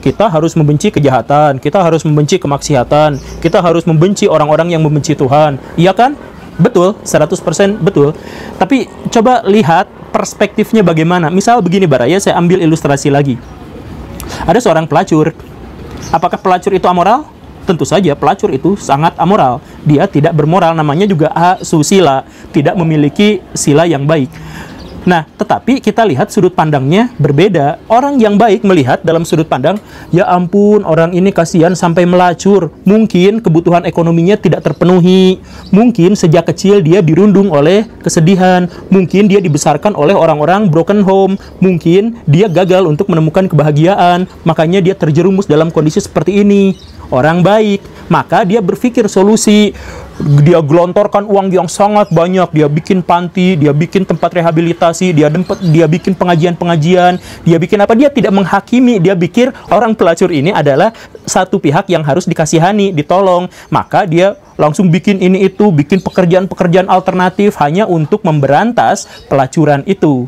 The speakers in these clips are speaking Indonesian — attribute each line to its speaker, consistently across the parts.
Speaker 1: kita harus membenci kejahatan, kita harus membenci kemaksiatan, kita harus membenci orang-orang yang membenci Tuhan. Iya kan? Betul, 100% betul. Tapi coba lihat perspektifnya bagaimana. Misal begini Baraya, saya ambil ilustrasi lagi. Ada seorang pelacur. Apakah pelacur itu amoral? Tentu saja pelacur itu sangat amoral. Dia tidak bermoral, namanya juga asusila, tidak memiliki sila yang baik. Nah, tetapi kita lihat sudut pandangnya berbeda. Orang yang baik melihat dalam sudut pandang, ya ampun, orang ini kasihan sampai melacur. Mungkin kebutuhan ekonominya tidak terpenuhi. Mungkin sejak kecil dia dirundung oleh kesedihan. Mungkin dia dibesarkan oleh orang-orang broken home. Mungkin dia gagal untuk menemukan kebahagiaan. Makanya dia terjerumus dalam kondisi seperti ini. Orang baik, maka dia berpikir solusi. Dia gelontorkan uang yang sangat banyak, dia bikin panti, dia bikin tempat rehabilitasi, dia bikin pengajian-pengajian, dia bikin apa? Dia tidak menghakimi, dia pikir orang pelacur ini adalah satu pihak yang harus dikasihani, ditolong. Maka dia langsung bikin ini itu, bikin pekerjaan-pekerjaan alternatif hanya untuk memberantas pelacuran itu.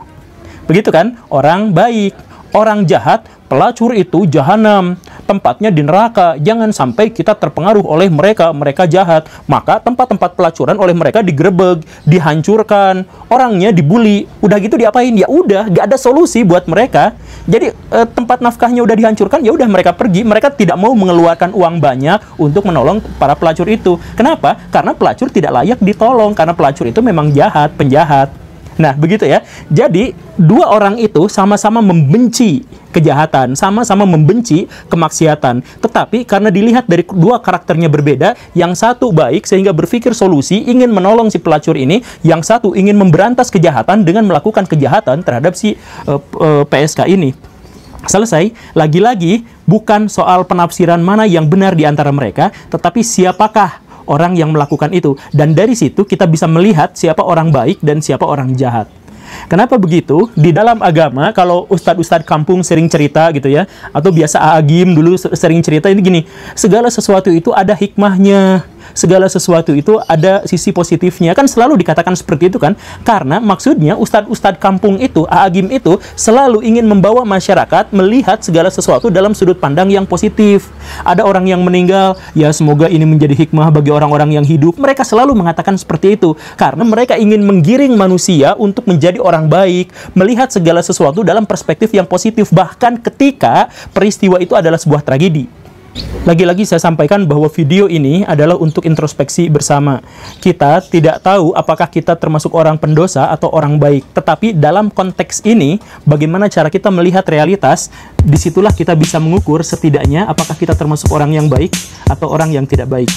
Speaker 1: Begitu kan? Orang baik. Orang jahat, pelacur itu jahanam, tempatnya di neraka. Jangan sampai kita terpengaruh oleh mereka, mereka jahat. Maka tempat-tempat pelacuran oleh mereka digerebek, dihancurkan, orangnya dibully. Udah gitu diapain? Ya udah, gak ada solusi buat mereka. Jadi tempat nafkahnya udah dihancurkan, ya udah mereka pergi. Mereka tidak mau mengeluarkan uang banyak untuk menolong para pelacur itu. Kenapa? Karena pelacur tidak layak ditolong, karena pelacur itu memang jahat, penjahat. Nah, begitu ya. Jadi, dua orang itu sama-sama membenci kejahatan, sama-sama membenci kemaksiatan. Tetapi, karena dilihat dari dua karakternya berbeda, yang satu baik sehingga berpikir solusi, ingin menolong si pelacur ini, yang satu ingin memberantas kejahatan dengan melakukan kejahatan terhadap si PSK ini. Selesai. Lagi-lagi, bukan soal penafsiran mana yang benar di antara mereka, tetapi siapakah orang yang melakukan itu. Dan dari situ kita bisa melihat siapa orang baik dan siapa orang jahat. Kenapa begitu? Di dalam agama, kalau ustadz-ustadz kampung sering cerita gitu ya, atau biasa Agim dulu sering cerita, ini gini, segala sesuatu itu ada hikmahnya, segala sesuatu itu ada sisi positifnya. Kan selalu dikatakan seperti itu kan? Karena maksudnya ustadz-ustadz kampung itu, Agim itu, selalu ingin membawa masyarakat melihat segala sesuatu dalam sudut pandang yang positif. Ada orang yang meninggal, ya semoga ini menjadi hikmah bagi orang-orang yang hidup. Mereka selalu mengatakan seperti itu. Karena mereka ingin menggiring manusia untuk menjadi orang baik, melihat segala sesuatu dalam perspektif yang positif, bahkan ketika peristiwa itu adalah sebuah tragedi. Lagi-lagi saya sampaikan bahwa video ini adalah untuk introspeksi bersama. Kita tidak tahu apakah kita termasuk orang pendosa atau orang baik. Tetapi dalam konteks ini, bagaimana cara kita melihat realitas, disitulah kita bisa mengukur setidaknya apakah kita termasuk orang yang baik atau orang yang tidak baik.